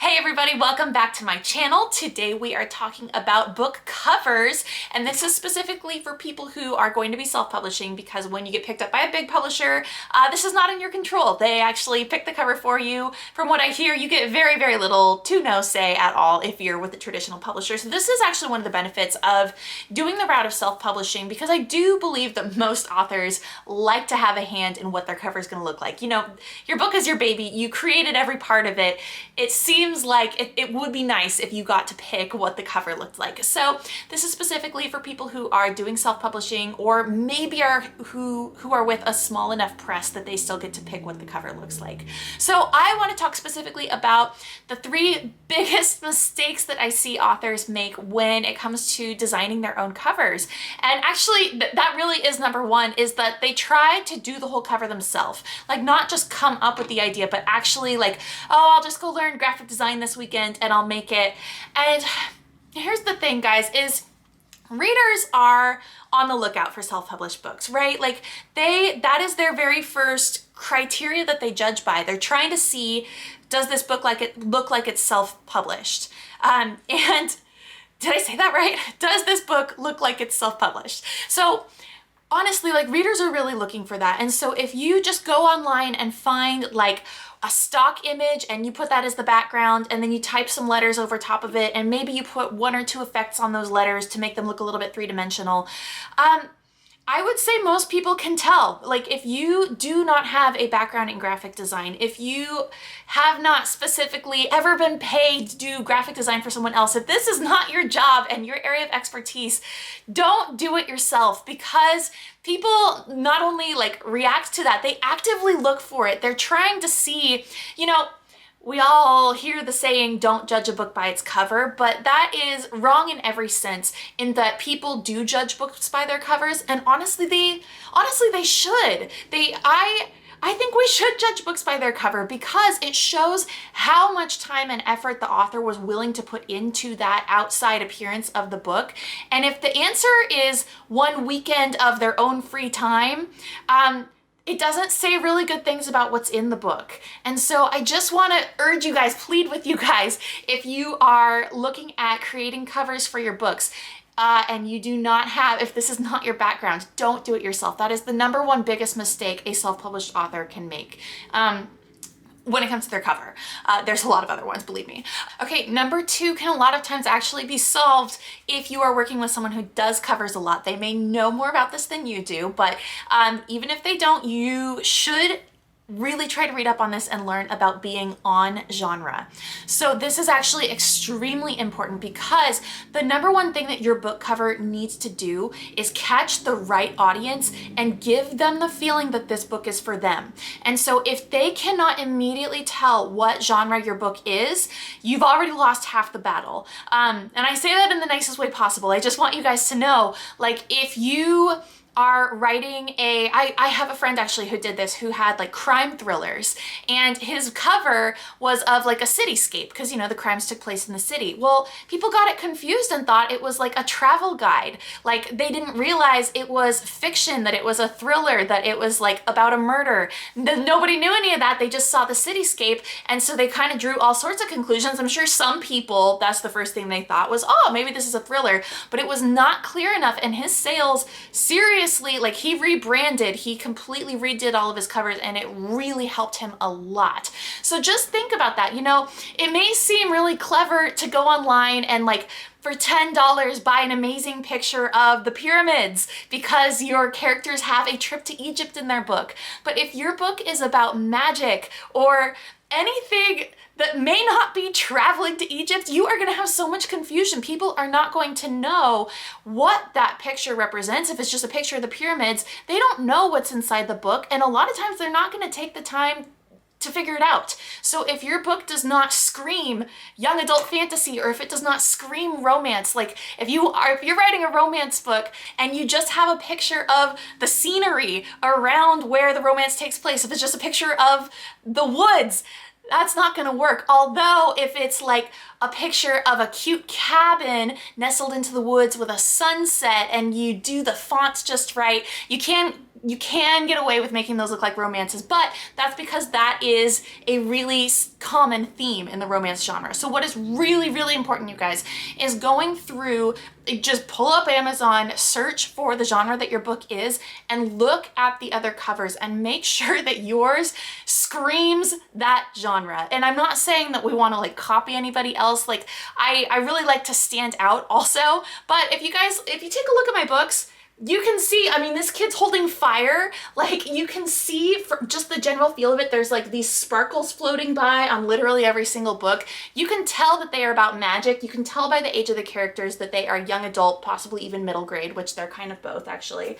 Hey everybody, welcome back to my channel. Today we are talking about book covers, and this is specifically for people who are going to be self-publishing because when you get picked up by a big publisher, this is not in your control. They actually pick the cover for you. From what I hear, you get very, very little to no say at all if you're with a traditional publisher. So this is actually one of the benefits of doing the route of self-publishing because I do believe that most authors like to have a hand in what their cover is going to look like. You know, your book is your baby. You created every part of it. It seems like it would be nice if you got to pick what the cover looked like. So this is specifically for people who are doing self-publishing or maybe who are with a small enough press that they still get to pick what the cover looks like. So I want to talk specifically about the three biggest mistakes that I see authors make when it comes to designing their own covers. And actually that really is number one, is that they try to do the whole cover themselves. Like not just come up with the idea, but actually like, oh, I'll just go learn graphic design this weekend and I'll make it. And here's the thing, guys, is readers are on the lookout for self-published books, right? Like that is their very first criteria that they judge by. They're trying to see, does this book look like it's self-published? And did I say that right? Does this book look like it's self-published? So honestly, like readers are really looking for that. And so if you just go online and find like a stock image and you put that as the background and then you type some letters over top of it and maybe you put one or two effects on those letters to make them look a little bit three-dimensional, I would say most people can tell. Like if you do not have a background in graphic design, if you have not specifically ever been paid to do graphic design for someone else, if this is not your job and your area of expertise, don't do it yourself, because people not only like react to that, they actively look for it. They're trying to see, you know, we all hear the saying, don't judge a book by its cover, but that is wrong in every sense, in that people do judge books by their covers, and honestly they should. I think we should judge books by their cover because it shows how much time and effort the author was willing to put into that outside appearance of the book. And if the answer is one weekend of their own free time, it doesn't say really good things about what's in the book. And so I just want to urge you guys, plead with you guys, if you are looking at creating covers for your books, and you do not have, if this is not your background, don't do it yourself. That is the number one biggest mistake a self-published author can make. When it comes to their cover. There's a lot of other ones, believe me. Okay, number two can a lot of times actually be solved if you are working with someone who does covers a lot. They may know more about this than you do, but even if they don't, you should really try to read up on this and learn about being on genre. So this is actually extremely important because the number one thing that your book cover needs to do is catch the right audience and give them the feeling that this book is for them. And so if they cannot immediately tell what genre your book is, you've already lost half the battle. And I say that in the nicest way possible. I just want you guys to know, like, if you are writing I have a friend actually who did this, who had like crime thrillers, and his cover was of like a cityscape because, you know, the crimes took place in the city. Well, people got it confused and thought it was like a travel guide. Like they didn't realize it was fiction, that it was a thriller, that it was like about a murder. Nobody knew any of that. They just saw the cityscape, and so they kind of drew all sorts of conclusions. I'm sure some people, that's the first thing they thought was, oh, maybe this is a thriller, but it was not clear enough, and his sales seriously, like he rebranded, he completely redid all of his covers, and it really helped him a lot. So just think about that. You know, it may seem really clever to go online and like for $10 buy an amazing picture of the pyramids because your characters have a trip to Egypt in their book. But if your book is about magic or anything that may not be traveling to Egypt, you are going to have so much confusion. People are not going to know what that picture represents. If it's just a picture of the pyramids, they don't know what's inside the book, and a lot of times they're not going to take the time to figure it out. So if your book does not scream young adult fantasy, or if it does not scream romance, like if you're writing a romance book and you just have a picture of the scenery around where the romance takes place, if it's just a picture of the woods, that's not gonna work. Although if it's like a picture of a cute cabin nestled into the woods with a sunset and you do the fonts just right, you can you can get away with making those look like romances, but that's because that is a really common theme in the romance genre. So what is really, really important, you guys, is going through, just pull up Amazon, search for the genre that your book is, and look at the other covers and make sure that yours screams that genre. And I'm not saying that we want to like copy anybody else. Like I really like to stand out also, but if you take a look at my books, you can see, I mean, this kid's holding fire. Like you can see from just the general feel of it, there's like these sparkles floating by on literally every single book. You can tell that they are about magic. You can tell by the age of the characters that they are young adult, possibly even middle grade, which they're kind of both actually.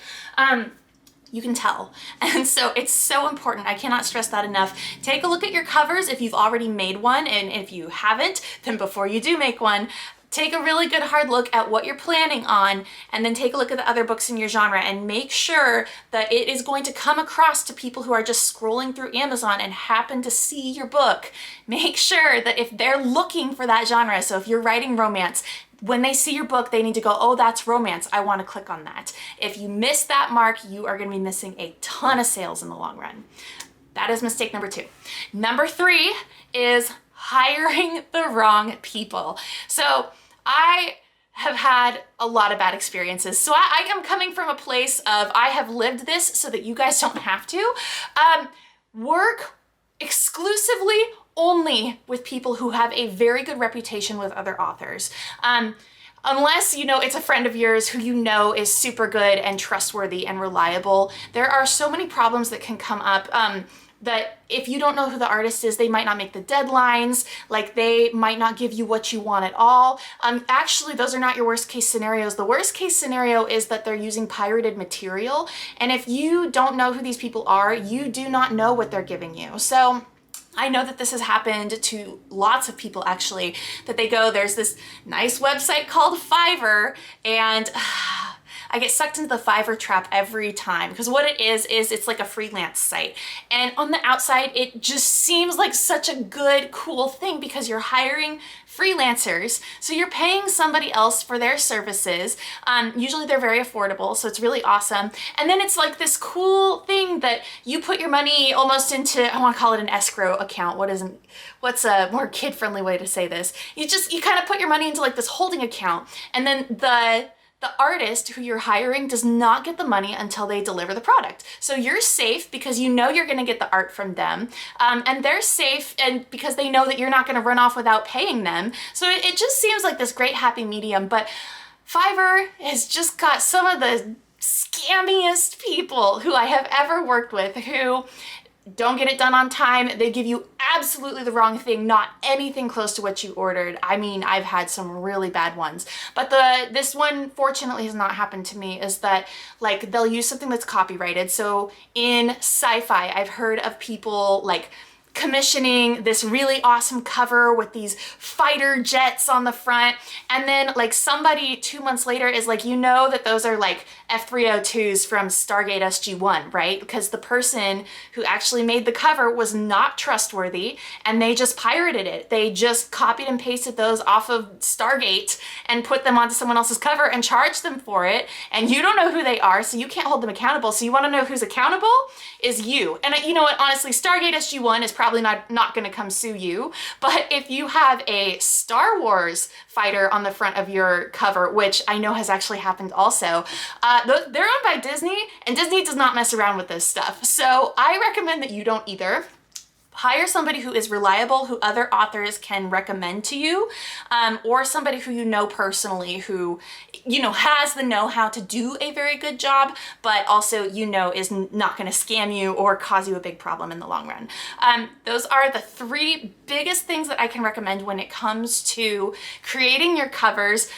You can tell. And so it's so important. I cannot stress that enough. Take a look at your covers if you've already made one, and if you haven't, then before you do make one, take a really good hard look at what you're planning on, and then take a look at the other books in your genre and make sure that it is going to come across to people who are just scrolling through Amazon and happen to see your book. Make sure that if they're looking for that genre, so if you're writing romance, when they see your book, they need to go, oh, that's romance. I want to click on that. If you miss that mark, you are going to be missing a ton of sales in the long run. That is mistake number 2. Number 3 is hiring the wrong people. So I have had a lot of bad experiences. So I am coming from a place of I have lived this so that you guys don't have to. Work exclusively only with people who have a very good reputation with other authors. Unless, you know, it's a friend of yours who you know is super good and trustworthy and reliable. There are so many problems that can come up. That if you don't know who the artist is, they might not make the deadlines, like they might not give you what you want at all. Actually, those are not your worst case scenarios. The worst case scenario is that they're using pirated material. And if you don't know who these people are, you do not know what they're giving you. So I know that this has happened to lots of people actually, that they go, there's this nice website called Fiverr, and I get sucked into the Fiverr trap every time, because what it is it's like a freelance site. And on the outside, it just seems like such a good, cool thing because you're hiring freelancers. So you're paying somebody else for their services. Usually they're very affordable, so it's really awesome. And then it's like this cool thing that you put your money almost into, I want to call it an escrow account. What's a more kid-friendly way to say this? You kind of put your money into like this holding account, and then the artist who you're hiring does not get the money until they deliver the product. So you're safe because you know you're gonna get the art from them, and they're safe and because they know that you're not gonna run off without paying them. So it just seems like this great happy medium, but Fiverr has just got some of the scammiest people who I have ever worked with, who don't get it done on time. They give you absolutely the wrong thing, not anything close to what you ordered. I mean, I've had some really bad ones, but this one fortunately has not happened to me, is that like they'll use something that's copyrighted. So in sci-fi, I've heard of people like commissioning this really awesome cover with these fighter jets on the front, and then like somebody 2 months later is like, you know that those are like F-302s from Stargate SG-1, right? Because the person who actually made the cover was not trustworthy and they just pirated it. They just copied and pasted those off of Stargate and put them onto someone else's cover and charged them for it, and you don't know who they are, so you can't hold them accountable. So you want to know who's accountable? Is you. And you know what, honestly, Stargate SG-1 is probably not going to come sue you, but if you have a Star Wars fighter on the front of your cover, which I know has actually happened also, they're owned by Disney, and Disney does not mess around with this stuff. So I recommend that you don't either. Hire somebody who is reliable, who other authors can recommend to you, or somebody who you know personally, who has the know-how to do a very good job, but also is not going to scam you or cause you a big problem in the long run. Those are the 3 biggest things that I can recommend when it comes to creating your covers.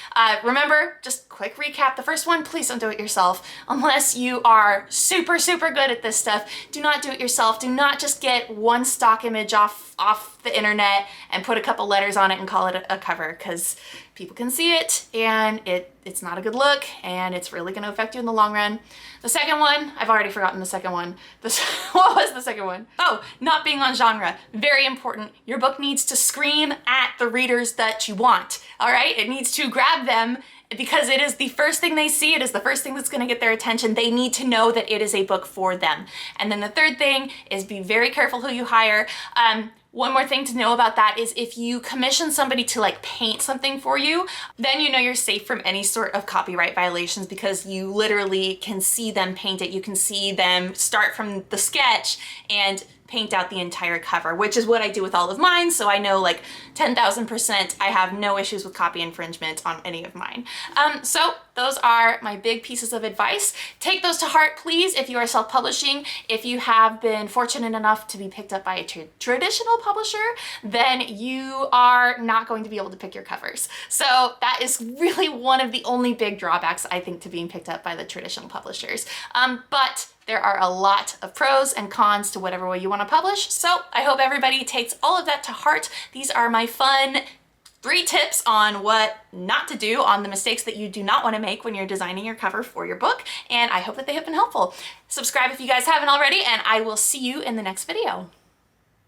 Remember, just quick recap. The first one, please don't do it yourself. Unless you are super, super good at this stuff, do not do it yourself. Do not just get one stock image off the internet and put a couple letters on it and call it a cover, because people can see it and it's not a good look and it's really going to affect you in the long run. The second one, I've already forgotten the second one. What was the second one? Oh, not being on genre. Very important. Your book needs to scream at the readers that you want. All right? It needs to grab them because it is the first thing they see. It is the first thing that's going to get their attention. They need to know that it is a book for them. And then the third thing is be very careful who you hire. One more thing to know about that is if you commission somebody to like paint something for you, then you know you're safe from any sort of copyright violations because you literally can see them paint it. You can see them start from the sketch and paint out the entire cover, which is what I do with all of mine. So I know like 10,000% I have no issues with copy infringement on any of mine. So those are my big pieces of advice. Take those to heart, please, if you are self-publishing. If you have been fortunate enough to be picked up by a traditional publisher, then you are not going to be able to pick your covers. So that is really one of the only big drawbacks, I think, to being picked up by the traditional publishers. But there are a lot of pros and cons to whatever way you want to publish. So I hope everybody takes all of that to heart. These are my fun 3 tips on what not to do, on the mistakes that you do not want to make when you're designing your cover for your book. And I hope that they have been helpful. Subscribe if you guys haven't already, and I will see you in the next video.